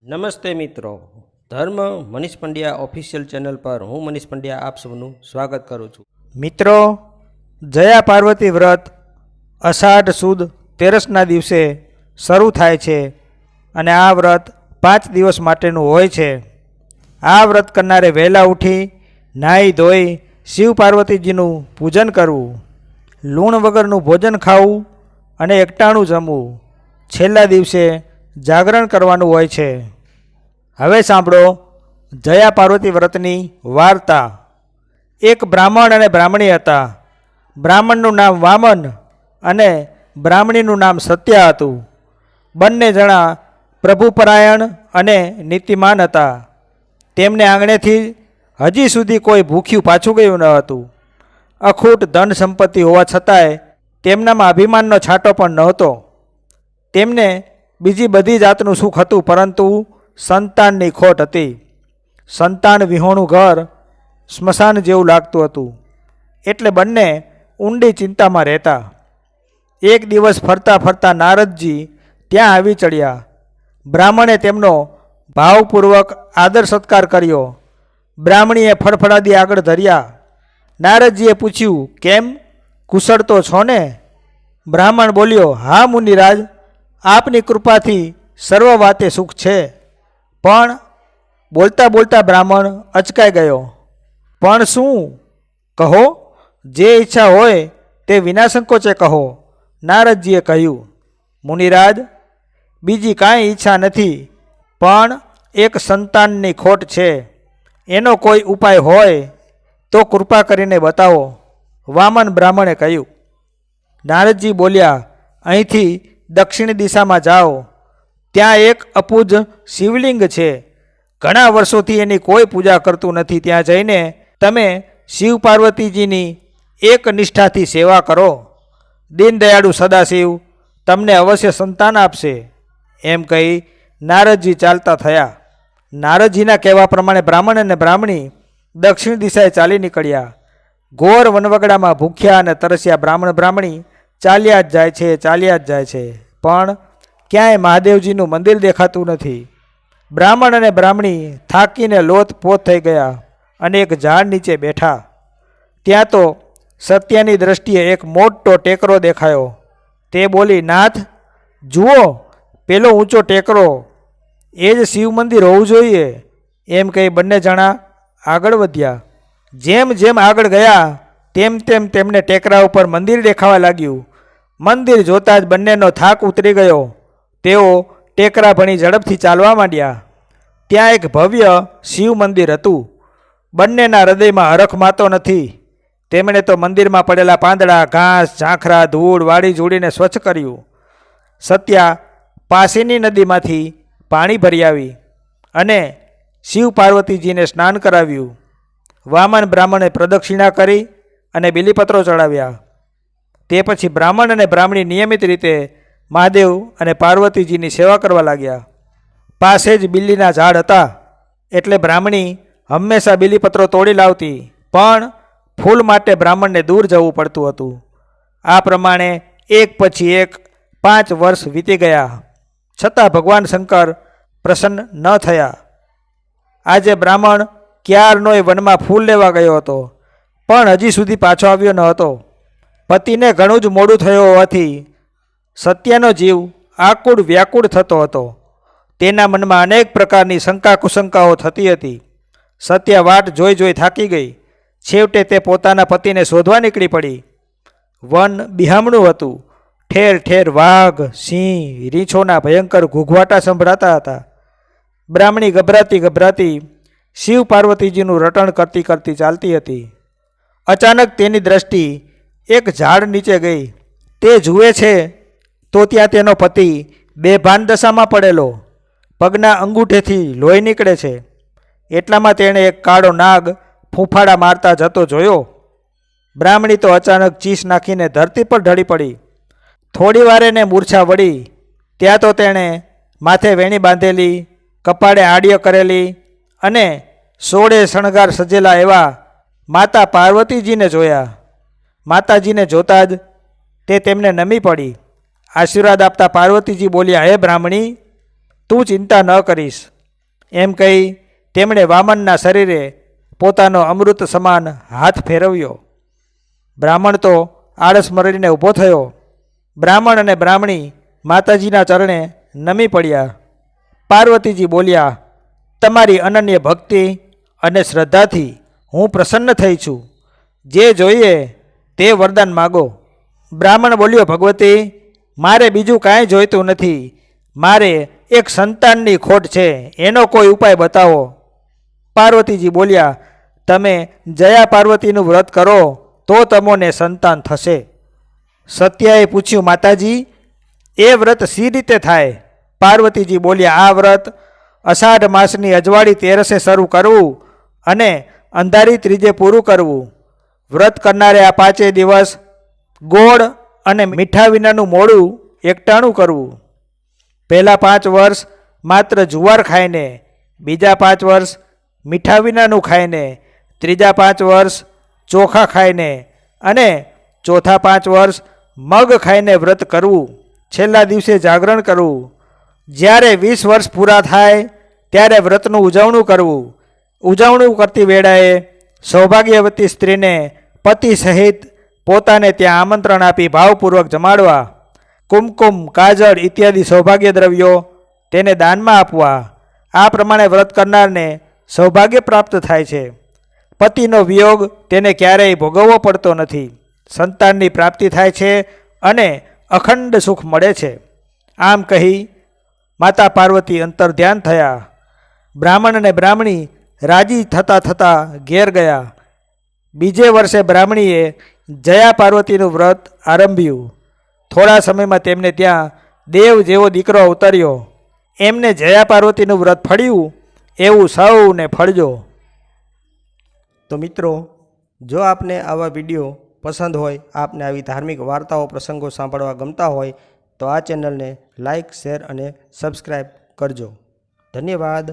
નમસ્તે મિત્રો, ધર્મ મનીષ પંડ્યા ઓફિશિયલ ચેનલ પર હું મનીષ પંડ્યા આપ સૌનું સ્વાગત કરું છું. મિત્રો, જયા પાર્વતી વ્રત અષાઢ સુદ તેરસના દિવસે શરૂ થાય છે અને આ વ્રત 5 દિવસ માટેનું હોય છે. આ વ્રત કરનારે વહેલા ઉઠી નાહી ધોઈ શિવ પાર્વતીજીનું પૂજન કરવું, લૂણ વગરનું ભોજન ખાવું અને એકટાણું જમવું. છેલ્લા દિવસે જાગરણ કરવાનું હોય છે. હવે સાંભળો જયા પાર્વતી વ્રતની વાર્તા. એક બ્રાહ્મણ અને બ્રાહ્મણી હતા. બ્રાહ્મણનું નામ વામન અને બ્રાહ્મણીનું નામ સત્યા હતું. બંને જણા પ્રભુપરાયણ અને નીતિમાન હતા. તેમને આંગણેથી હજી સુધી કોઈ ભૂખ્યું પાછું ગયું ન હતું. અખૂટ ધન સંપત્તિ હોવા છતાંય તેમનામાં અભિમાનનો છાંટો પણ નહોતો. તેમને બીજી બધી જાતનું સુખ હતું, પરંતુ સંતાનની ખોટ હતી. સંતાન વિહોણું ઘર સ્મશાન જેવું લાગતું હતું, એટલે બંને ઊંડી ચિંતામાં રહેતા. એક દિવસ ફરતા ફરતા નારદજી ત્યાં આવી ચડ્યા. બ્રાહ્મણે તેમનો ભાવપૂર્વક આદર સત્કાર કર્યો. બ્રાહ્મણીએ ફળફળાદી આગળ ધર્યા. નારદજીએ પૂછ્યું, કેમ, કુશળ તો છો ને? બ્રાહ્મણ બોલ્યો, હા મુનિરાજ, આપની કૃપાથી સર્વ વાતે સુખ છે. પણ બોલતા બોલતા બ્રાહ્મણ અચકાઈ ગયો. પણ શું? કહો, જે ઈચ્છા હોય તે વિના સંકોચે કહો. નારદજીએ કહ્યું, મુનિરાજ, બીજી કાંઈ ઈચ્છા નથી, પણ એક સંતાનની ખોટ છે. એનો કોઈ ઉપાય હોય તો કૃપા કરીને બતાવો. વામન બ્રાહ્મણે કહ્યું. નારદજી બોલ્યા, અહીંથી દક્ષિણ દિશામાં જાઓ. ત્યાં એક અપૂજ શિવલિંગ છે. ઘણા વર્ષોથી એની કોઈ પૂજા કરતું નથી. ત્યાં જઈને તમે શિવ પાર્વતીજીની એક નિષ્ઠાથી સેવા કરો. દીનદયાળુ સદાશિવ તમને અવશ્ય સંતાન આપશે. એમ કહી નારદજી ચાલતા થયા. નારદજીના કહેવા પ્રમાણે બ્રાહ્મણ અને બ્રાહ્મણી દક્ષિણ દિશાએ ચાલી નીકળ્યા. ઘોર વનવગડામાં ભૂખ્યા અને તરસ્યા બ્રાહ્મણ બ્રાહ્મણી ચાલ્યા જ જાય છે, પણ ક્યાંય મહાદેવજીનું મંદિર દેખાતું નથી. બ્રાહ્મણ અને બ્રાહ્મણી થાકીને લોથપોથ થઈ ગયા અને એક ઝાડ નીચે બેઠા. ત્યાં તો સત્યની દ્રષ્ટિએ એક મોટો ટેકરો દેખાયો. તે બોલી, નાથ જુઓ, પેલો ઊંચો ટેકરો, એ જ શિવ મંદિર હોવું જોઈએ. એમ કહી બંને જણા આગળ વધ્યા. જેમ જેમ આગળ ગયા તેમ તેમ તેમને ટેકરા ઉપર મંદિર દેખાવા લાગ્યું. મંદિર જોતાં જ બંનેનો થાક ઉતરી ગયો. તેઓ ટેકરા ભણી ઝડપથી ચાલવા માંડ્યા. ત્યાં એક ભવ્ય શિવ મંદિર હતું. બંનેના હૃદયમાં હરખ માતો નથી. તેમણે તો મંદિરમાં પડેલા પાંદડા, ઘાસ, ઝાંખરા, ધૂળ વાળી જોડીને સ્વચ્છ કર્યું. સત્યા પાસેની નદીમાંથી પાણી ભરી આવી અને શિવ પાર્વતીજીને સ્નાન કરાવ્યું. વામન બ્રાહ્મણે પ્રદક્ષિણા કરી અને બિલીપત્રો ચડાવ્યા. તે પછી બ્રાહ્મણ અને બ્રાહ્મણી નિયમિત રીતે મહાદેવ અને પાર્વતીજીની સેવા કરવા લાગ્યા. પાસે જ બિલ્લીના ઝાડ હતા, એટલે બ્રાહ્મણી હંમેશા બિલીપત્રો તોડી લાવતી, પણ ફૂલ માટે બ્રાહ્મણને દૂર જવું પડતું હતું. આ પ્રમાણે એક પછી એક 5 વર્ષ વીતી ગયા, છતાં ભગવાન શંકર પ્રસન્ન ન થયા. આજે બ્રાહ્મણ ક્યારનોય વનમાં ફૂલ લેવા ગયો હતો, પણ હજી સુધી પાછો આવ્યો ન હતો. પતિને ઘણું જ મોડું થયું હોવાથી સત્યનો જીવ આકુળ વ્યાકુળ થતો હતો. તેના મનમાં અનેક પ્રકારની શંકા કુશંકાઓ થતી હતી. સત્ય વાટ જોઈ થાકી ગઈ. છેવટે તે પોતાના પતિને શોધવા નીકળી પડી. વન બિહામણું હતું. ઠેર ઠેર વાઘ, સિંહ, રીંછોના ભયંકર ઘૂઘવાટા સંભળાતા હતા. બ્રાહ્મણી ગભરાતી શિવ પાર્વતીજીનું રટણ કરતી ચાલતી હતી. અચાનક તેની દ્રષ્ટિ એક ઝાડ નીચે ગઈ. તે જુએ છે તો ત્યાં તેનો પતિ બેભાન દશામાં પડેલો, પગના અંગૂઠેથી લોહી નીકળે છે. એટલામાં તેણે એક કાળો નાગ ફૂંફાડા મારતા જતો જોયો. બ્રાહ્મણી તો અચાનક ચીસ નાખીને ધરતી પર ઢળી પડી. થોડી વાર એને મૂર્છા વળી. ત્યાં તો તેણે માથે વેણી બાંધેલી, કપાળે આડીઓ કરેલી અને 16 શણગાર સજેલા એવા માતા પાર્વતીજીને જોયા. માતાજીને જોતાં જ તે તેમને નમી પડી. આશીર્વાદ આપતા પાર્વતીજી બોલ્યા, હે બ્રાહ્મણી, તું ચિંતા ન કરીશ. એમ કહી તેમણે વામનના શરીરે પોતાનો અમૃત સમાન હાથ ફેરવ્યો. બ્રાહ્મણ તો આળસ મરડીને ઊભો થયો. બ્રાહ્મણ અને બ્રાહ્મણી માતાજીના ચરણે નમી પડ્યા. પાર્વતીજી બોલ્યા, તમારી અનન્ય ભક્તિ અને શ્રદ્ધાથી હું પ્રસન્ન થઈ છું. જે જોઈએ તે વરદાન માગો. બ્રાહ્મણ બોલ્યો, ભગવતી, મારે બીજું કાંઈ જોઈતું નથી. મારે એક સંતાનની ખોટ છે, એનો કોઈ ઉપાય બતાવો. પાર્વતીજી બોલ્યા, તમે જયા પાર્વતીનું વ્રત કરો તો તમને સંતાન થશે. સત્યાએ પૂછ્યું, માતાજી, એ વ્રત સી રીતે થાય? પાર્વતીજી બોલ્યા, આ વ્રત અષાઢ માસની અજવાળી તેરસે શરૂ કરવું અને અંધારી ત્રીજે પૂરું કરવું. વ્રત કરનારે આ 5 દિવસ ગોળ અને મીઠા વિનાનું મોડું એકટાણું કરવું. પહેલાં 5 વર્ષ માત્ર જુવાર ખાઈને, બીજા 5 વર્ષ મીઠા વિનાનું ખાઈને, ત્રીજા 5 વર્ષ ચોખા ખાઈને અને ચોથા 5 વર્ષ મગ ખાઈને વ્રત કરવું. છેલ્લા દિવસે જાગરણ કરવું. જ્યારે 20 વર્ષ પૂરા થાય ત્યારે વ્રતનું ઉજવણું કરવું. ઉજવણું કરતી વેળાએ સૌભાગ્યવતી સ્ત્રીને પતિ સહિત પોતાને ત્યાં આમંત્રણ આપી ભાવપૂર્વક જમાડવા. કુમકુમ, કાજળ ઇત્યાદિ સૌભાગ્ય દ્રવ્યો તેને દાનમાં આપવા. આ પ્રમાણે વ્રત કરનારને સૌભાગ્ય પ્રાપ્ત થાય છે. પતિનો વિયોગ તેને ક્યારેય ભોગવવો પડતો નથી. સંતાનની પ્રાપ્તિ થાય છે અને અખંડ સુખ મળે છે. આમ કહી માતા પાર્વતી અંતર ધ્યાન થયા. બ્રાહ્મણ અને બ્રાહ્મણી રાજી થતાં થતાં ઘેર ગયા. બીજે વર્ષે બ્રાહ્મણીએ જયા પાર્વતીનું વ્રત આરંભ્યું. થોડા સમયમાં તેમને ત્યાં દેવ જેવો દીકરો અવતર્યો. એમને જયા પાર્વતીનું વ્રત ફળ્યું એવું સૌને ફળજો. તો મિત્રો, જો આપને આવા વિડીયો પસંદ હોય, આપને આવી ધાર્મિક વાર્તાઓ પ્રસંગો સાંભળવા ગમતા હોય તો આ ચેનલને લાઇક, શેર અને સબસ્ક્રાઈબ કરજો. ધન્યવાદ.